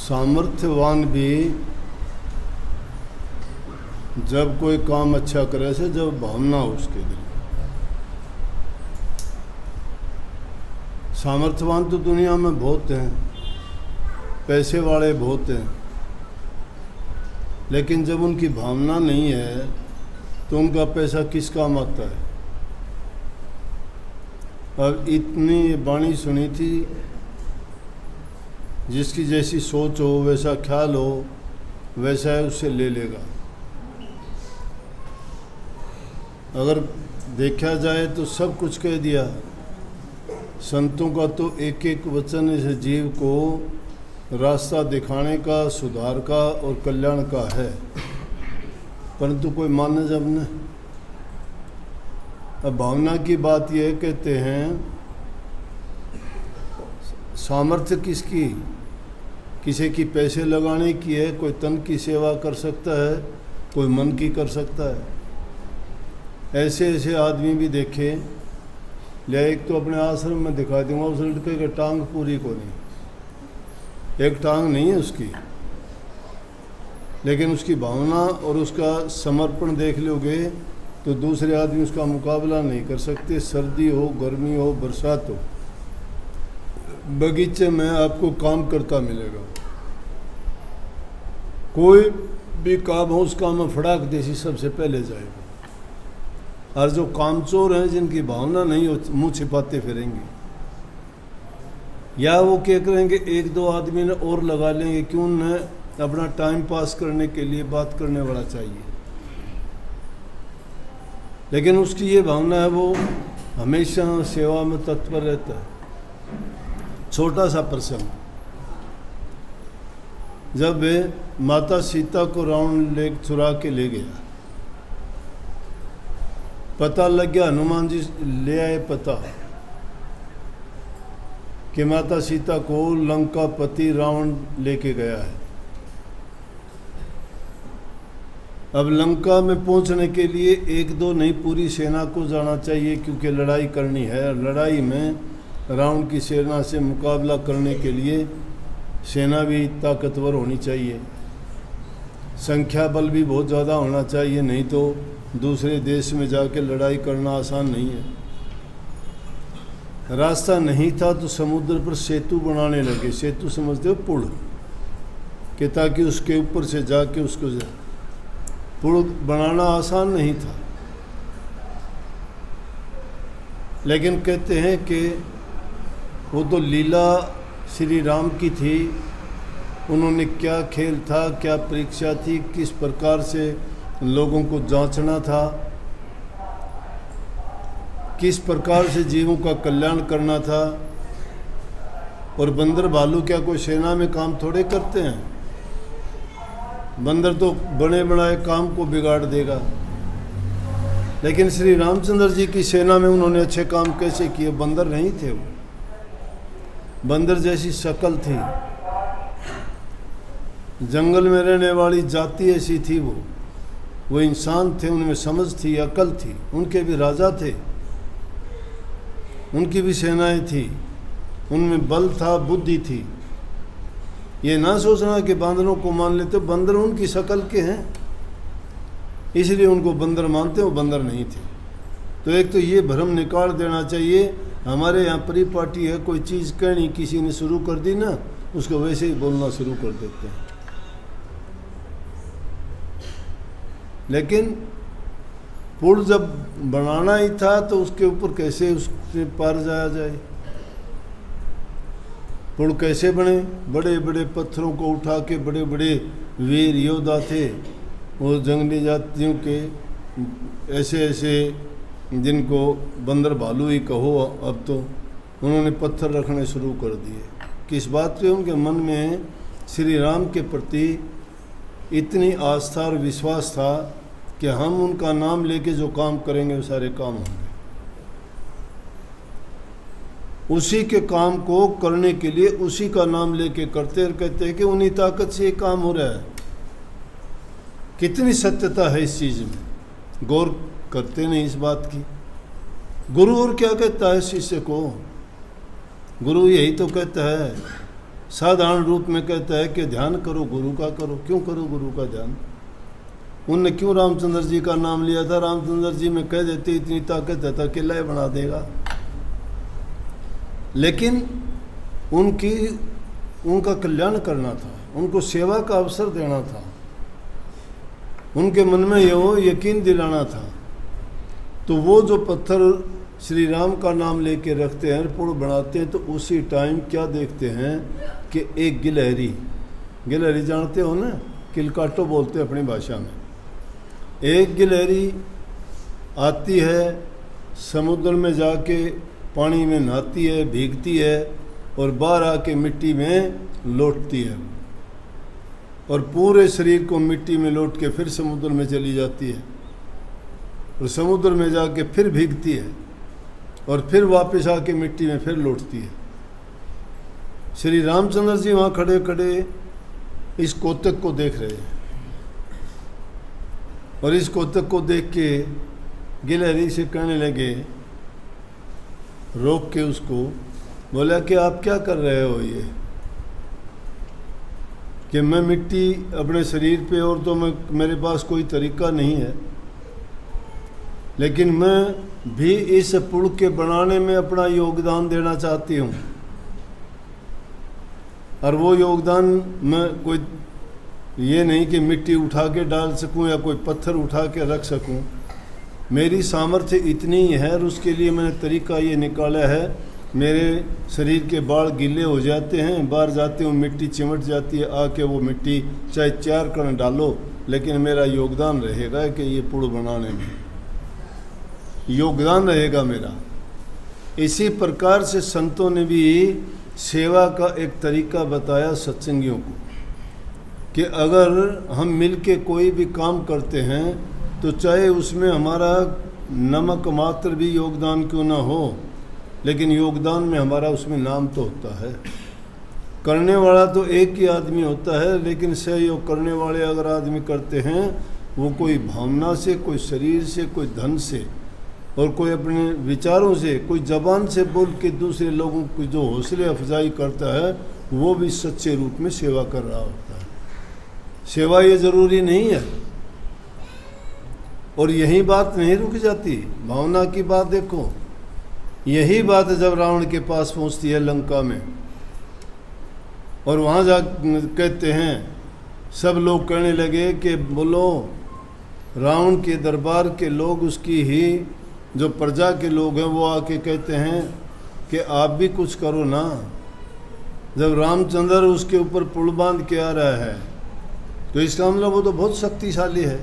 सामर्थ्यवान भी जब कोई काम अच्छा करे से जब भावना हो उसके दिल में। सामर्थ्यवान तो दुनिया में बहुत हैं, पैसे वाले बहुत हैं, लेकिन जब उनकी भावना नहीं है तो उनका पैसा किस काम आता है। अब इतनी वाणी सुनी थी, जिसकी जैसी सोच हो, वैसा ख्याल हो, वैसा है उससे ले लेगा। अगर देखा जाए तो सब कुछ कह दिया। संतों का तो एक एक वचन इस जीव को रास्ता दिखाने का, सुधार का और कल्याण का है, परंतु कोई माने जब न। अब भावना की बात यह कहते हैं, सामर्थ्य किसकी, किसी की पैसे लगाने की है, कोई तन की सेवा कर सकता है, कोई मन की कर सकता है। ऐसे ऐसे आदमी भी देखे, ले एक तो अपने आश्रम में दिखा दूंगा, उस लड़के की टांग पूरी को नहीं, एक टांग नहीं है उसकी, लेकिन उसकी भावना और उसका समर्पण देख लोगे तो दूसरे आदमी उसका मुकाबला नहीं कर सकते। सर्दी हो, गर्मी हो, बरसात हो, बगीचे में आपको काम करता मिलेगा। कोई भी काम हो, उस काम में फड़ाक देसी सबसे पहले जाएगा। और जो कामचोर हैं, जिनकी भावना नहीं हो, मुंह छिपाते फिरेंगे, या वो क्या करेंगे, एक दो आदमी ने और लगा लेंगे, क्यों न अपना टाइम पास करने के लिए बात करने वाला चाहिए। लेकिन उसकी ये भावना है, वो हमेशा सेवा में तत्पर रहता है। छोटा सा प्रसंग, जब वे माता सीता को रावण ले चुरा के ले गया, पता लग गया, हनुमान जी ले आए पता कि माता सीता को लंका पति रावण लेके गया है। अब लंका में पहुंचने के लिए एक दो नहीं, पूरी सेना को जाना चाहिए, क्योंकि लड़ाई करनी है। लड़ाई में रावण की सेना से मुकाबला करने के लिए सेना भी ताकतवर होनी चाहिए, संख्या बल भी बहुत ज़्यादा होना चाहिए, नहीं तो दूसरे देश में जाके लड़ाई करना आसान नहीं है। रास्ता नहीं था तो समुद्र पर सेतु बनाने लगे। सेतु समझते हो, पुल, कि ताकि उसके ऊपर से जाके उसको पुल बनाना आसान नहीं था। लेकिन कहते हैं कि वो तो लीला श्री राम की थी। उन्होंने क्या खेल था, क्या परीक्षा थी, किस प्रकार से लोगों को जांचना था, किस प्रकार से जीवों का कल्याण करना था। और बंदर भालू क्या कोई सेना में काम थोड़े करते हैं। बंदर तो बड़े बनाए काम को बिगाड़ देगा। लेकिन श्री रामचंद्र जी की सेना में उन्होंने अच्छे काम कैसे किए। बंदर नहीं थे वो, बंदर जैसी शक्ल थी, जंगल में रहने वाली जाति ऐसी थी। वो इंसान थे, उनमें समझ थी, अकल थी। उनके भी राजा थे, उनकी भी सेनाएं थी, उनमें बल था, बुद्धि थी। ये ना सोचना कि बंदरों को मान लेते, बंदर उनकी शक्ल के हैं इसलिए उनको बंदर मानते, वो बंदर नहीं थे। तो एक तो ये भ्रम निकाल देना चाहिए। हमारे यहाँ परिपाटी है, कोई चीज़ कहनी किसी ने शुरू कर दी ना, उसको वैसे ही बोलना शुरू कर देते हैं। लेकिन पुल जब बनाना ही था तो उसके ऊपर कैसे उसके पार जाया जाए। पुल कैसे बने, बड़े बड़े पत्थरों को उठा के, बड़े बड़े वीर योद्धा थे वो जंगली जातियों के, ऐसे ऐसे जिनको बंदर भालू ही कहो अब तो, उन्होंने पत्थर रखने शुरू कर दिए। किस बात पे? उनके मन में श्री राम के प्रति इतनी आस्था और विश्वास था कि हम उनका नाम लेके जो काम करेंगे वो सारे काम होंगे। उसी के काम को करने के लिए उसी का नाम लेके करते और कहते हैं कि उन्हीं ताकत से ये काम हो रहा है। कितनी सत्यता है इस चीज़ में, गौर करते नहीं इस बात की। गुरु और क्या कहता है शिष्य को? गुरु यही तो कहता है, साधारण रूप में कहता है कि ध्यान करो गुरु का करो। क्यों करो गुरु का ध्यान? उनने क्यों रामचंद्र जी का नाम लिया था? रामचंद्र जी में कह देते इतनी ताकत है तो किला ही बना देगा। लेकिन उनका कल्याण करना था, उनको सेवा का अवसर देना था, उनके मन में यकीन दिलाना था। तो वो जो पत्थर श्री राम का नाम लेके रखते हैं, पुल बनाते हैं, तो उसी टाइम क्या देखते हैं कि एक गिलहरी जानते हो ना, किलकाटो बोलते हैं अपनी भाषा में। एक गिलहरी आती है, समुद्र में जाके पानी में नहाती है, भीगती है और बाहर आके मिट्टी में लौटती है और पूरे शरीर को मिट्टी में लौट के फिर समुद्र में चली जाती है और समुद्र में जाके फिर भीगती है और फिर वापस आके मिट्टी में फिर लौटती है। श्री रामचंद्र जी वहाँ खड़े खड़े इस कोतक को देख रहे हैं और इस कोतक को देख के गिलहरी से कहने लगे, रोक के उसको बोला कि आप क्या कर रहे हो ये? कि मैं मिट्टी अपने शरीर पे और तो मेरे पास कोई तरीका नहीं है, लेकिन मैं भी इस पुल के बनाने में अपना योगदान देना चाहती हूँ। और वो योगदान मैं कोई ये नहीं कि मिट्टी उठा के डाल सकूँ या कोई पत्थर उठा के रख सकूँ। मेरी सामर्थ्य इतनी ही है और उसके लिए मैंने तरीका ये निकाला है, मेरे शरीर के बाल गीले हो जाते हैं, बाहर जाते हूँ मिट्टी चिमट जाती है, आके वो मिट्टी चाहे 4 कण डालो, लेकिन मेरा योगदान रहेगा कि ये पुल बनाने में योगदान रहेगा मेरा। इसी प्रकार से संतों ने भी सेवा का एक तरीका बताया सत्संगियों को कि अगर हम मिल के कोई भी काम करते हैं तो चाहे उसमें हमारा नमक मात्र भी योगदान क्यों ना हो, लेकिन योगदान में हमारा उसमें नाम तो होता है। करने वाला तो एक ही आदमी होता है, लेकिन सहयोग करने वाले अगर आदमी करते हैं, वो कोई भावना से, कोई शरीर से, कोई धन से और कोई अपने विचारों से, कोई जबान से बोल के दूसरे लोगों की जो हौसले अफजाई करता है, वो भी सच्चे रूप में सेवा कर रहा होता है। सेवा ये ज़रूरी नहीं है। और यही बात नहीं रुक जाती, भावना की बात देखो। यही बात जब रावण के पास पहुंचती है लंका में और वहाँ जा कहते हैं, सब लोग कहने लगे कि बोलो रावण के दरबार के लोग, उसकी ही जो प्रजा के लोग हैं, वो आके कहते हैं कि आप भी कुछ करो ना। जब रामचंद्र उसके ऊपर पुल बांध के आ रहा है तो इसका मतलब वो तो बहुत शक्तिशाली है।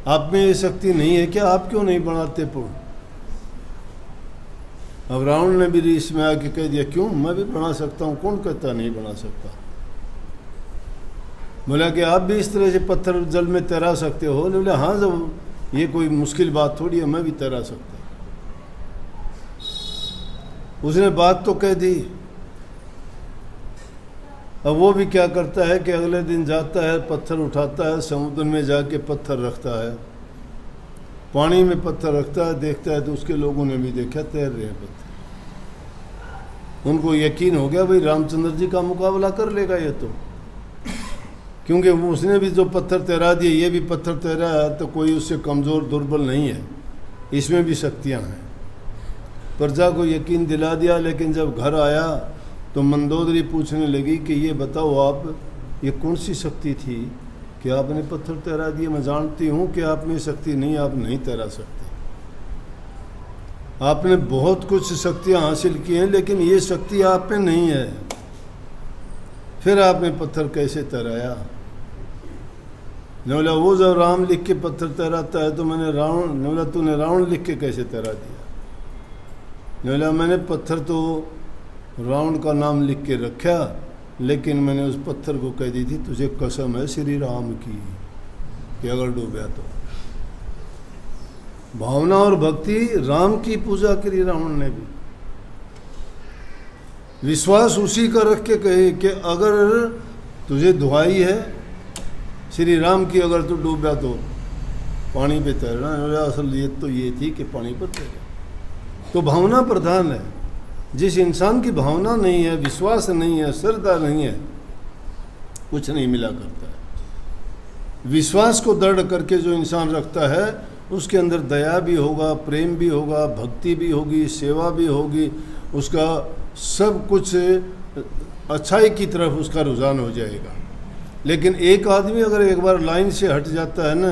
आप में ये शक्ति नहीं है क्या? आप क्यों नहीं बनाते पुल? अब रावण ने भी रीस में आके कह दिया, क्यों, मैं भी बना सकता हूँ, कौन कहता नहीं बना सकता। बोला कि आप भी इस तरह से पत्थर जल में तैरा सकते हो? बोला हाँ, जब ये कोई मुश्किल बात थोड़ी है, मैं भी तैरा सकता। उसने बात तो कह दी। अब वो भी क्या करता है कि अगले दिन जाता है, पत्थर उठाता है, समुद्र में जाके पत्थर रखता है, पानी में पत्थर रखता है, देखता है तो उसके लोगों ने भी देखा तैर रहे हैं पत्थर। उनको यकीन हो गया भाई रामचंद्र जी का मुकाबला कर लेगा ये तो, क्योंकि उसने भी जो पत्थर तैरा दिए, ये भी पत्थर तैरा है, तो कोई उससे कमज़ोर दुर्बल नहीं है, इसमें भी शक्तियाँ हैं। प्रजा को यकीन दिला दिया। लेकिन जब घर आया तो मंदोदरी पूछने लगी कि ये बताओ आप, ये कौन सी शक्ति थी कि आपने पत्थर तैरा दिए? मैं जानती हूँ कि आप में शक्ति नहीं, आप नहीं तैरा सकते। आपने बहुत कुछ शक्तियाँ हासिल की हैं, लेकिन ये शक्ति आप में नहीं है। फिर आपने पत्थर कैसे तैराया? बोला वो जब राम लिख के पत्थर तैराता है तो मैंने रावण, बोला तूने रावण लिख के कैसे तैरा दिया? बोला मैंने पत्थर तो रावण का नाम लिख के रखा, लेकिन मैंने उस पत्थर को कह दी थी तुझे कसम है श्री राम की कि अगर डूबा तो। भावना और भक्ति, राम की पूजा करी रावण ने भी। विश्वास उसी का रख के कहे कि अगर तुझे दुहाई है श्री राम की, अगर तू डूबा तो पानी पे तैरना। असल ये तो ये थी कि पानी पर तैरा। तो भावना प्रधान है। जिस इंसान की भावना नहीं है, विश्वास नहीं है, श्रद्धा नहीं है, कुछ नहीं मिला करता है। विश्वास को दृढ़ करके जो इंसान रखता है उसके अंदर दया भी होगा, प्रेम भी होगा, भक्ति भी होगी, सेवा भी होगी, उसका सब कुछ अच्छाई की तरफ उसका रुझान हो जाएगा। लेकिन एक आदमी अगर एक बार लाइन से हट जाता है ना,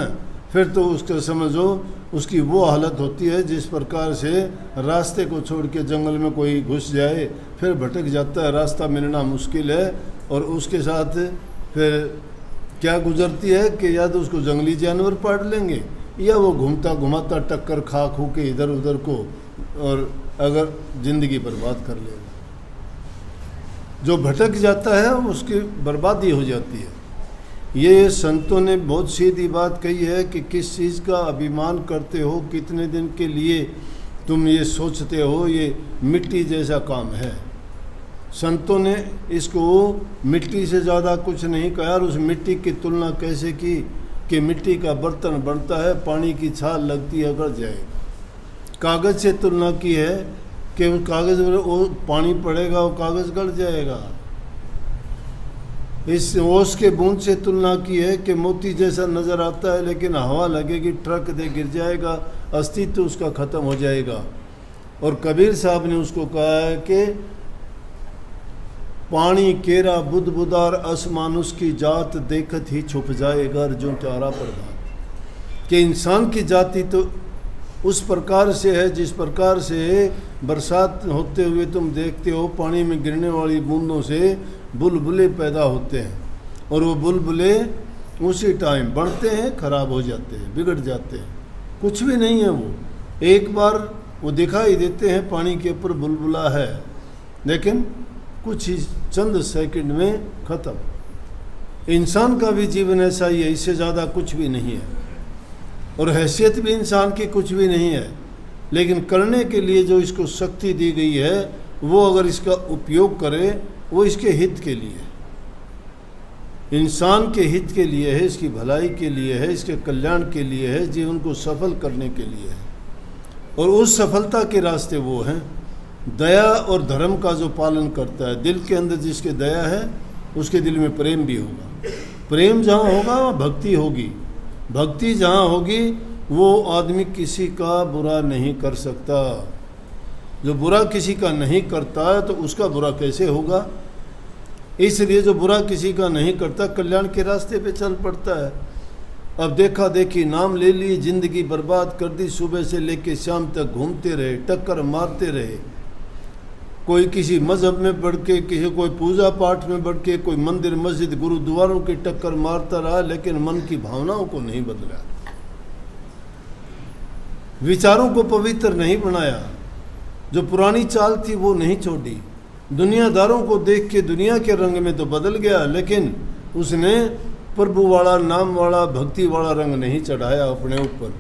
फिर तो उसका समझो उसकी वो हालत होती है जिस प्रकार से रास्ते को छोड़ के जंगल में कोई घुस जाए, फिर भटक जाता है, रास्ता मिलना मुश्किल है। और उसके साथ फिर क्या गुजरती है कि या तो उसको जंगली जानवर पाड़ लेंगे या वो घूमता घुमाता टक्कर खा खू के इधर उधर को, और अगर ज़िंदगी बर्बाद कर लेगा। जो भटक जाता है उसकी बर्बादी हो जाती है। ये संतों ने बहुत सीधी बात कही है कि किस चीज़ का अभिमान करते हो, कितने दिन के लिए तुम ये सोचते हो, ये मिट्टी जैसा काम है। संतों ने इसको मिट्टी से ज़्यादा कुछ नहीं कहा। और उस मिट्टी की तुलना कैसे की कि मिट्टी का बर्तन बनता है, पानी की छाल लगती है, गड़ जाएगा। कागज़ से तुलना की है कि उस कागज़ में वो पानी पड़ेगा, वो कागज़ गड़ जाएगा। इस ओस के बूंद से तुलना की है कि मोती जैसा नज़र आता है, लेकिन हवा लगेगी, ट्रक दे गिर जाएगा, अस्तित्व उसका ख़त्म हो जाएगा। और कबीर साहब ने उसको कहा है कि पानी केरा बुध बुदार अस मानुष की जात, देखत ही छुप जाएगा जो चारा प्रभात। कि इंसान की जाति तो उस प्रकार से है जिस प्रकार से बरसात होते हुए तुम देखते हो पानी में गिरने वाली बूंदों से बुलबुले पैदा होते हैं, और वो बुलबुले उसी टाइम बढ़ते हैं, खराब हो जाते हैं, बिगड़ जाते हैं, कुछ भी नहीं है। वो एक बार वो दिखाई देते हैं, पानी के ऊपर बुलबुला है, लेकिन कुछ ही चंद सेकंड में ख़त्म। इंसान का भी जीवन ऐसा ही है, इससे ज़्यादा कुछ भी नहीं है। और हैसियत भी इंसान की कुछ भी नहीं है, लेकिन करने के लिए जो इसको शक्ति दी गई है वो अगर इसका उपयोग करे वो इसके हित के लिए है, इंसान के हित के लिए है, इसकी भलाई के लिए है, इसके कल्याण के लिए है, जीवन को सफल करने के लिए है। और उस सफलता के रास्ते वो हैं दया और धर्म का जो पालन करता है। दिल के अंदर जिसके दया है उसके दिल में प्रेम भी होगा, प्रेम जहाँ होगा वहाँ भक्ति होगी, भक्ति जहाँ होगी वो आदमी किसी का बुरा नहीं कर सकता। जो बुरा किसी का नहीं करता है तो उसका बुरा कैसे होगा। इसलिए जो बुरा किसी का नहीं करता कल्याण के रास्ते पे चल पड़ता है। अब देखा देखी नाम ले लिए, ज़िंदगी बर्बाद कर दी, सुबह से लेके शाम तक घूमते रहे, टक्कर मारते रहे, कोई किसी मज़हब में बढ़ के, किसी कोई पूजा पाठ में बढ़ के, कोई मंदिर मस्जिद गुरुद्वारों की टक्कर मारता रहा, लेकिन मन की भावनाओं को नहीं बदला, विचारों को पवित्र नहीं बनाया, जो पुरानी चाल थी वो नहीं छोड़ी। दुनियादारों को देख के दुनिया के रंग में तो बदल गया, लेकिन उसने प्रभु वाला, नाम वाला, भक्ति वाला रंग नहीं चढ़ाया अपने ऊपर।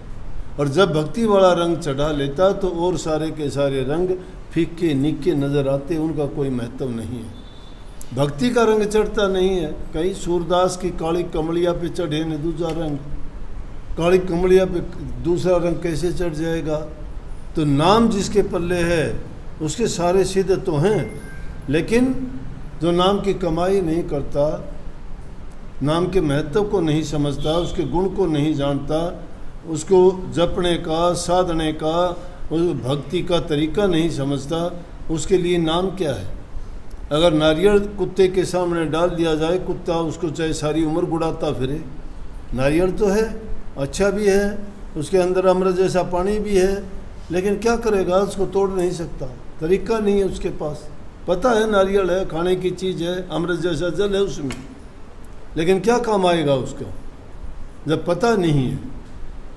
और जब भक्ति वाला रंग चढ़ा लेता तो और सारे के सारे रंग फीके निके नज़र आते, उनका कोई महत्व नहीं है। भक्ति का रंग चढ़ता नहीं है। कहीं सूरदास की काली कमलिया पे चढ़े ने दूसरा रंग, काली कमलिया पे दूसरा रंग कैसे चढ़ जाएगा। तो नाम जिसके पल्ले है उसके सारे सिद्ध तो हैं, लेकिन जो नाम की कमाई नहीं करता, नाम के महत्व को नहीं समझता, उसके गुण को नहीं जानता, उसको जपने का, साधने का, उस भक्ति का तरीका नहीं समझता, उसके लिए नाम क्या है। अगर नारियल कुत्ते के सामने डाल दिया जाए, कुत्ता उसको चाहे सारी उम्र गुड़ाता फिरे। नारियल तो है, अच्छा भी है, उसके अंदर अमृत जैसा पानी भी है, लेकिन क्या करेगा, उसको तोड़ नहीं सकता, तरीका नहीं है उसके पास। पता है नारियल है, खाने की चीज़ है, अमृत जैसा जल है उसमें, लेकिन क्या काम आएगा उसका जब पता नहीं है।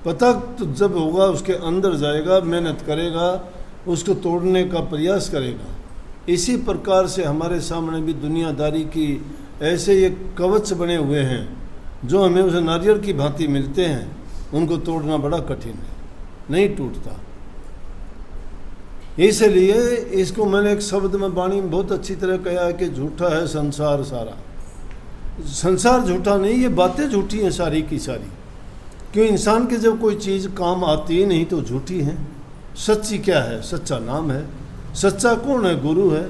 पता तो जब होगा उसके अंदर जाएगा, मेहनत करेगा, उसको तोड़ने का प्रयास करेगा। इसी प्रकार से हमारे सामने भी दुनियादारी की ऐसे ये कवच बने हुए हैं जो हमें उस नारियल की भांति मिलते हैं, उनको तोड़ना बड़ा कठिन है, नहीं टूटता। इसलिए इसको मैंने एक शब्द में वाणी में बहुत अच्छी तरह कहा है कि झूठा है संसार सारा। संसार झूठा नहीं, ये बातें झूठी हैं सारी की सारी। क्यों, इंसान के जब कोई चीज़ काम आती ही नहीं तो झूठी है। सच्ची क्या है, सच्चा नाम है, सच्चा कौन है? गुरु है।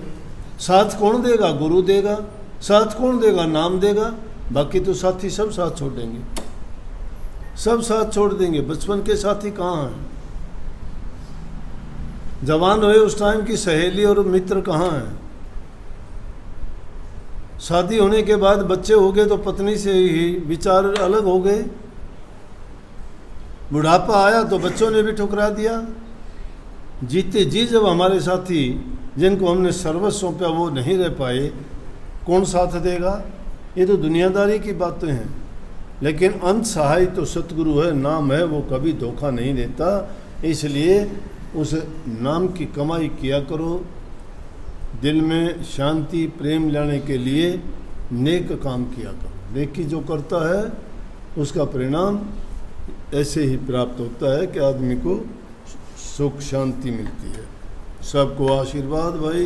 साथ कौन देगा? गुरु देगा। साथ कौन देगा? नाम देगा। बाकी तो साथी सब साथ छोड़ देंगे, सब साथ छोड़ देंगे। बचपन के साथी कहाँ हैं? जवान हुए उस टाइम की सहेली और मित्र कहाँ हैं? शादी होने के बाद बच्चे हो गए तो पत्नी से ही विचार अलग हो गए। बुढ़ापा आया तो बच्चों ने भी ठुकरा दिया। जीते जी जब हमारे साथी जिनको हमने सर्वस्व सौंपा वो नहीं रह पाए, कौन साथ देगा? ये तो दुनियादारी की बातें हैं। लेकिन अंत सहाय तो सतगुरु है, नाम है, वो कभी धोखा नहीं देता। इसलिए उस नाम की कमाई किया करो। दिल में शांति प्रेम लाने के लिए नेक काम किया करो। नेकी जो करता है उसका परिणाम ऐसे ही प्राप्त होता है कि आदमी को सुख शांति मिलती है। सबको आशीर्वाद भाई।